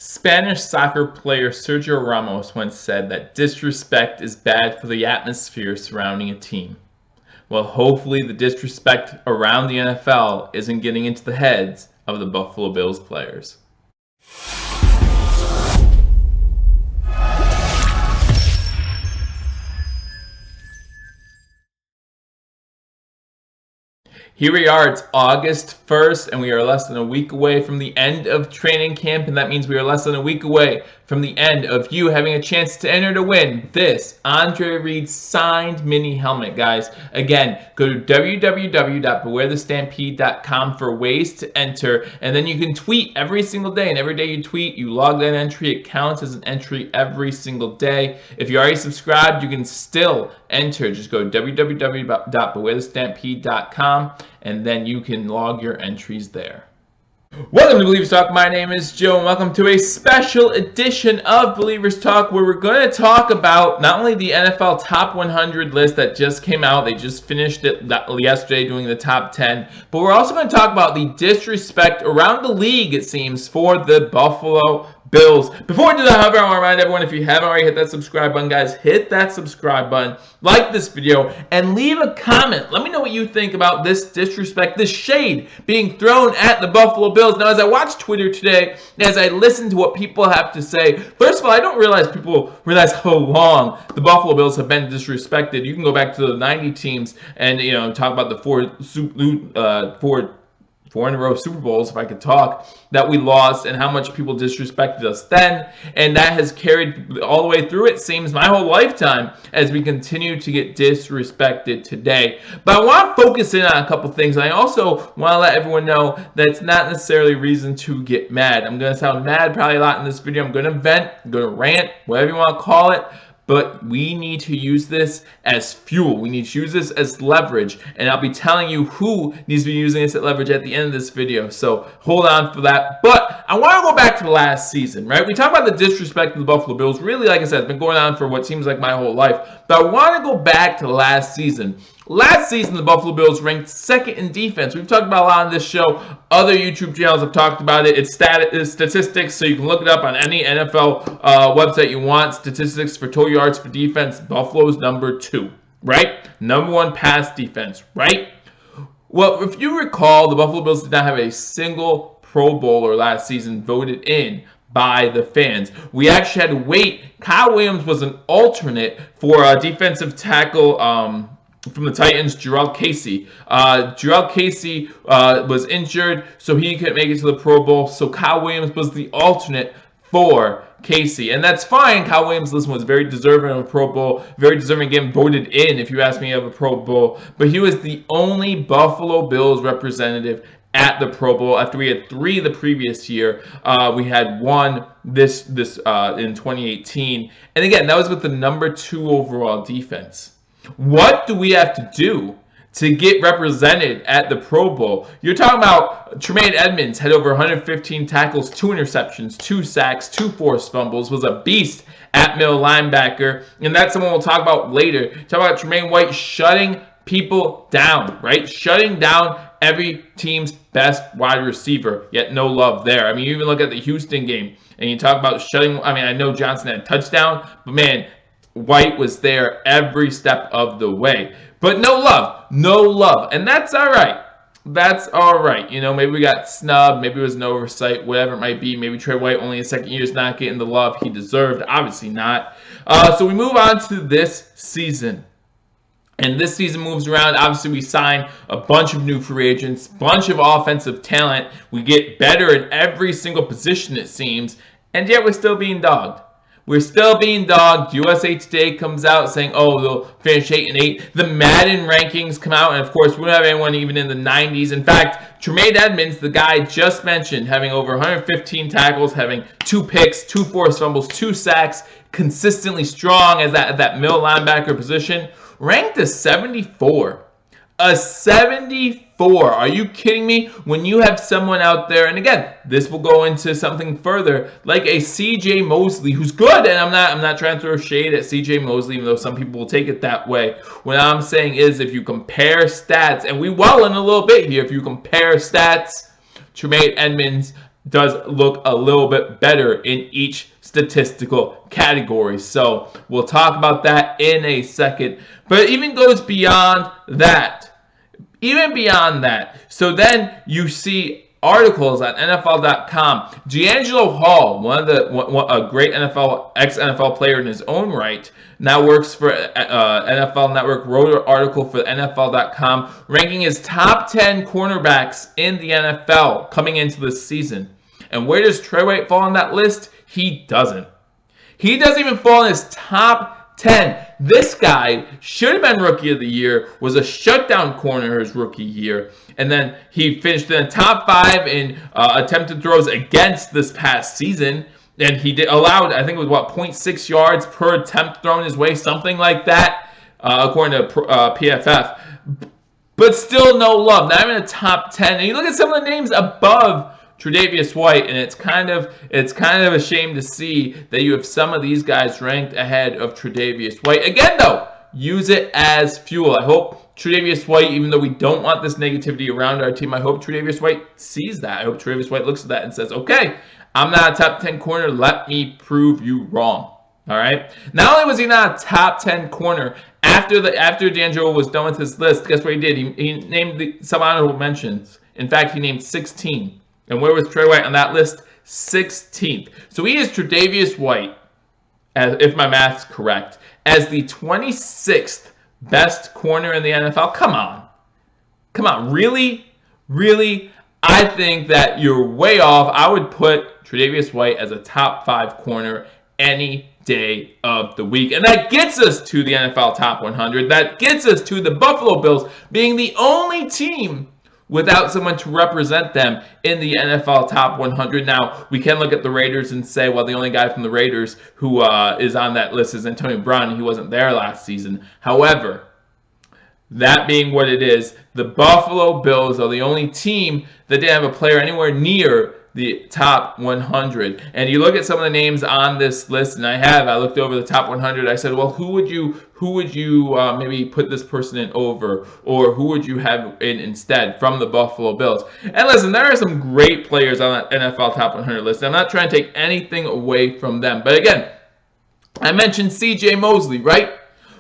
Spanish soccer player Sergio Ramos once said that disrespect is bad for the atmosphere surrounding a team. Well, hopefully the disrespect around the NFL isn't getting into the heads of the Buffalo Bills players. Here we are, it's August 1st, and we are less than a week away from the end of training camp, and that means we are less than a week away from the end of you having a chance to enter to win this Andre Reed signed mini helmet, guys. Again, go to www.bewarethestampede.com for ways to enter, and then you can tweet every single day, and every day you tweet, you log that entry. It counts as an entry every single day. If you already subscribed, you can still enter. Just go to www.bewarethestampede.com, and then you can log your entries there. Welcome to Billievers Talk. My name is Joe, and welcome to a special edition of Billievers Talk, where we're going to talk about not only the NFL Top 100 list that just came out, they just finished it yesterday doing the top 10, but we're also going to talk about the disrespect around the league, it seems, for the Buffalo Bills. Before we do that, however, I want to remind everyone, if you haven't already hit that subscribe button, guys, hit that subscribe button, like this video, and leave a comment. Let me know what you think about this disrespect, this shade being thrown at the Buffalo Bills. Now, as I watch Twitter today, as I listen to what people have to say, first of all, I don't realize people realize how long the Buffalo Bills have been disrespected. You can go back to the 90 teams and, talk about the four in a row Super Bowls, if I could talk, that we lost and how much people disrespected us then. And that has carried all the way through, it seems, my whole lifetime as we continue to get disrespected today. But I want to focus in on a couple things. And I also want to let everyone know that it's not necessarily reason to get mad. I'm going to sound mad probably a lot in this video. I'm going to vent, I'm going to rant, whatever you want to call it. But we need to use this as fuel. We need to use this as leverage. And I'll be telling you who needs to be using this as leverage at the end of this video. So hold on for that. But I want to go back to last season, right? We talk about the disrespect of the Buffalo Bills. Really, like I said, it's been going on for what seems like my whole life. But I want to go back to last season. Last season, the Buffalo Bills ranked second in defense. We've talked about a lot on this show. Other YouTube channels have talked about it. It's statistics, so you can look it up on any NFL website you want. Statistics for total yards for defense. Buffalo's number 2, right? Number 1 pass defense, right? Well, if you recall, the Buffalo Bills did not have a single Pro Bowler last season voted in by the fans. We actually had to wait. Kyle Williams was an alternate for a defensive tackle from the Titans, Gerald Casey. Gerald Casey was injured, so he couldn't make it to the Pro Bowl. So Kyle Williams was the alternate for Casey. And that's fine. Kyle Williams, listen, was very deserving of a Pro Bowl, very deserving of getting voted in, if you ask me, of a Pro Bowl. But he was the only Buffalo Bills representative at the Pro Bowl. After we had 3 the previous year, we had 1 this in 2018. And again, that was with the number 2 overall defense. What do we have to do to get represented at the Pro Bowl? You're talking about Tremaine Edmonds had over 115 tackles, 2 interceptions, 2 sacks, 2 forced fumbles, was a beast at middle linebacker, and that's someone we'll talk about later. Talk about Tremaine White shutting people down, right? Shutting down every team's best wide receiver, yet no love there. I mean, you even look at the Houston game, and you talk about shutting, I know Johnson had a touchdown, but man, White was there every step of the way. But no love. And that's all right. That's all right. Maybe we got snubbed. Maybe it was an oversight, whatever it might be. Maybe Trey White, only his second year, is not getting the love he deserved. Obviously not. So we move on to this season. And this season moves around. Obviously, we sign a bunch of new free agents, bunch of offensive talent. We get better in every single position, it seems. And yet we're still being dogged. We're still being dogged. USA Today comes out saying, oh, they'll finish 8-8. The Madden rankings come out, and of course, we don't have anyone even in the 90s. In fact, Tremaine Edmonds, the guy I just mentioned, having over 115 tackles, having 2 picks, 2 forced fumbles, 2 sacks, consistently strong as that middle linebacker position, ranked a 74. A 74. Are you kidding me? When you have someone out there, and again, this will go into something further, like a CJ Mosley, who's good, and I'm not trying to throw shade at CJ Mosley, even though some people will take it that way. What I'm saying is, if you compare stats, and we well in a little bit here, if you compare stats, Tremaine Edmonds does look a little bit better in each statistical category. So we'll talk about that in a second. But it even goes beyond that. Even beyond that. So then you see articles on NFL.com. D'Angelo Hall, a great ex-NFL player in his own right, now works for NFL Network, wrote an article for NFL.com ranking his top 10 cornerbacks in the NFL coming into this season. And where does Trey White fall on that list? He doesn't. He doesn't even fall in his top 10. This guy should have been Rookie of the Year, was a shutdown corner his rookie year, and then he finished in the top 5 in attempted throws against this past season. And he allowed, I think it was 0.6 yards per attempt thrown his way, something like that, according to PFF. But still no love, not even a top 10. And you look at some of the names above Tre'Davious White, and it's kind of a shame to see that you have some of these guys ranked ahead of Tre'Davious White. Again, though, use it as fuel. I hope Tre'Davious White, even though we don't want this negativity around our team, I hope Tre'Davious White sees that. I hope Tre'Davious White looks at that and says, okay, I'm not a top 10 corner. Let me prove you wrong. All right. Not only was he not a top 10 corner, after D'Angelo was done with his list, guess what he did? He named some honorable mentions. In fact, he named 16. And where was Trey White on that list? 16th. So he is Tre'Davious White, if my math's correct, as the 26th best corner in the NFL. Come on. Really? I think that you're way off. I would put Tre'Davious White as a top 5 corner any day of the week. And that gets us to the NFL Top 100. That gets us to the Buffalo Bills being the only team without someone to represent them in the NFL Top 100. Now, we can look at the Raiders and say, well, the only guy from the Raiders who is on that list is Antonio Brown, and he wasn't there last season. However, that being what it is, the Buffalo Bills are the only team that didn't have a player anywhere near the top 100. And you look at some of the names on this list, and I looked over the top 100. I said, well, who would you maybe put this person in over, or who would you have in instead from the Buffalo Bills? And listen, there are some great players on that NFL Top 100 list. I'm not trying to take anything away from them. But again, I mentioned C.J. Mosley, right?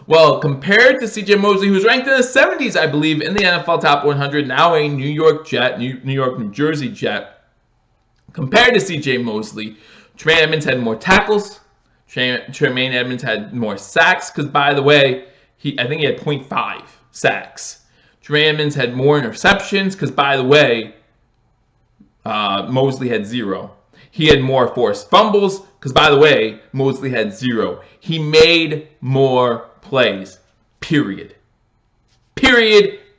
Well, compared to C.J. Mosley, who's ranked in the 70s, I believe, in the NFL Top 100, now a New York New Jersey Jet. Compared to C.J. Mosley, Tremaine Edmonds had more tackles. Tremaine Edmonds had more sacks, because, by the way, I think he had 0.5 sacks. Tremaine Edmonds had more interceptions, because, by the way, Mosley had 0. He had more forced fumbles, because, by the way, Mosley had 0. He made more plays. Period.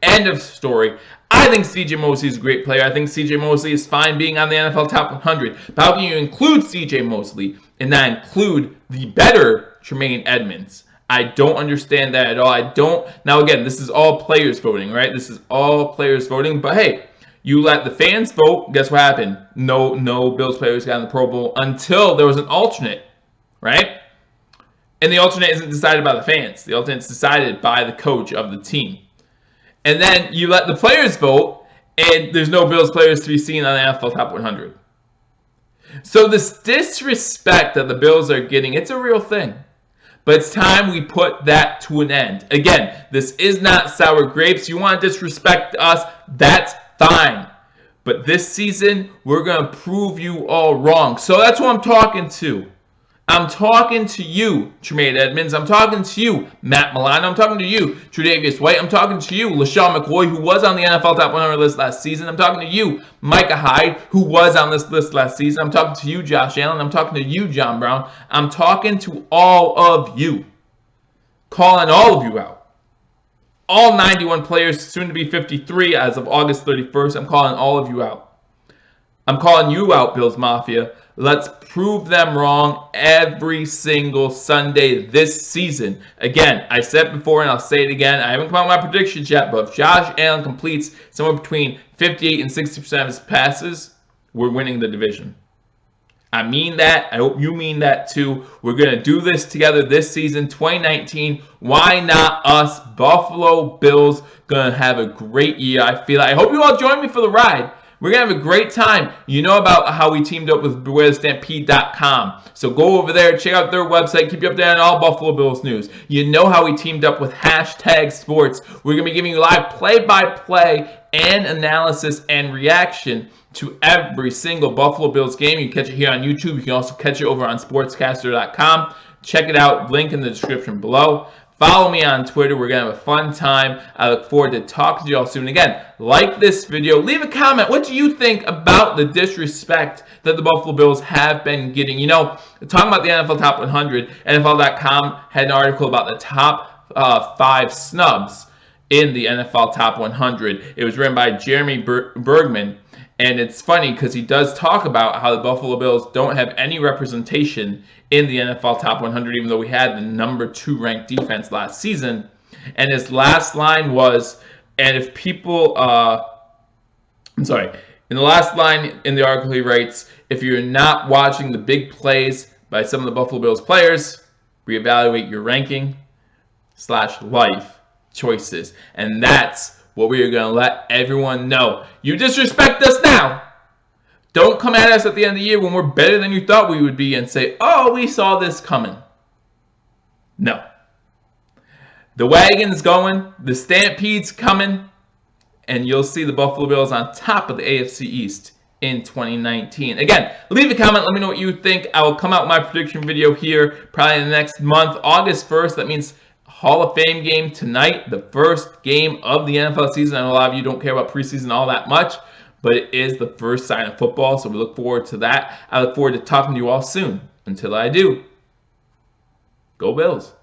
End of story. I think C.J. Mosley is a great player. I think C.J. Mosley is fine being on the NFL Top 100. But how can you include C.J. Mosley and not include the better Tremaine Edmonds? I don't understand that at all. Now, again, this is all players voting, right? This is all players voting. But, hey, you let the fans vote. Guess what happened? No Bills players got in the Pro Bowl until there was an alternate, right? And the alternate isn't decided by the fans. The alternate is decided by the coach of the team. And then you let the players vote, and there's no Bills players to be seen on the NFL Top 100. So this disrespect that the Bills are getting, it's a real thing. But it's time we put that to an end. Again, this is not sour grapes. You want to disrespect us, that's fine. But this season, we're going to prove you all wrong. So that's who I'm talking to. I'm talking to you, Tremaine Edmonds. I'm talking to you, Matt Milano. I'm talking to you, Tre'Davious White. I'm talking to you, LaShawn McCoy, who was on the NFL Top 100 list last season. I'm talking to you, Micah Hyde, who was on this list last season. I'm talking to you, Josh Allen. I'm talking to you, John Brown. I'm talking to all of you, calling all of you out. All 91 players, soon to be 53 as of August 31st. I'm calling all of you out. I'm calling you out, Bills Mafia. Let's prove them wrong every single Sunday this season. Again, I said before and I'll say it again. I haven't come out with my predictions yet, but if Josh Allen completes somewhere between 58 and 60% of his passes, we're winning the division. I mean that. I hope you mean that too. We're going to do this together this season, 2019. Why not us? Buffalo Bills going to have a great year. I hope you all join me for the ride. We're going to have a great time. You know about how we teamed up with BewareTheStampede.com. So go over there, check out their website, keep you updated on all Buffalo Bills news. You know how we teamed up with #Sports. We're going to be giving you live play-by-play and analysis and reaction to every single Buffalo Bills game. You can catch it here on YouTube. You can also catch it over on sportscaster.com. Check it out. Link in the description below. Follow me on Twitter. We're going to have a fun time. I look forward to talking to you all soon. Again, like this video. Leave a comment. What do you think about the disrespect that the Buffalo Bills have been getting? You know, talking about the NFL Top 100, NFL.com had an article about the top 5 snubs in the NFL Top 100. It was written by Jeremy Bergman. And it's funny because he does talk about how the Buffalo Bills don't have any representation in the NFL Top 100, even though we had the number 2 ranked defense last season. And his last line was, and if people, in the last line in the article he writes, if you're not watching the big plays by some of the Buffalo Bills players, reevaluate your ranking / life choices. And that's what we are going to let everyone know. You disrespect us now. Don't come at us at the end of the year when we're better than you thought we would be and say, oh, we saw this coming. No. The wagon's going, the Stampede's coming, and you'll see the Buffalo Bills on top of the AFC East in 2019. Again, leave a comment. Let me know what you think. I will come out with my prediction video here probably in the next month, August 1st. That means Hall of Fame game tonight, the first game of the NFL season. I know a lot of you don't care about preseason all that much, but it is the first sign of football, so we look forward to that. I look forward to talking to you all soon. Until I do, go Bills.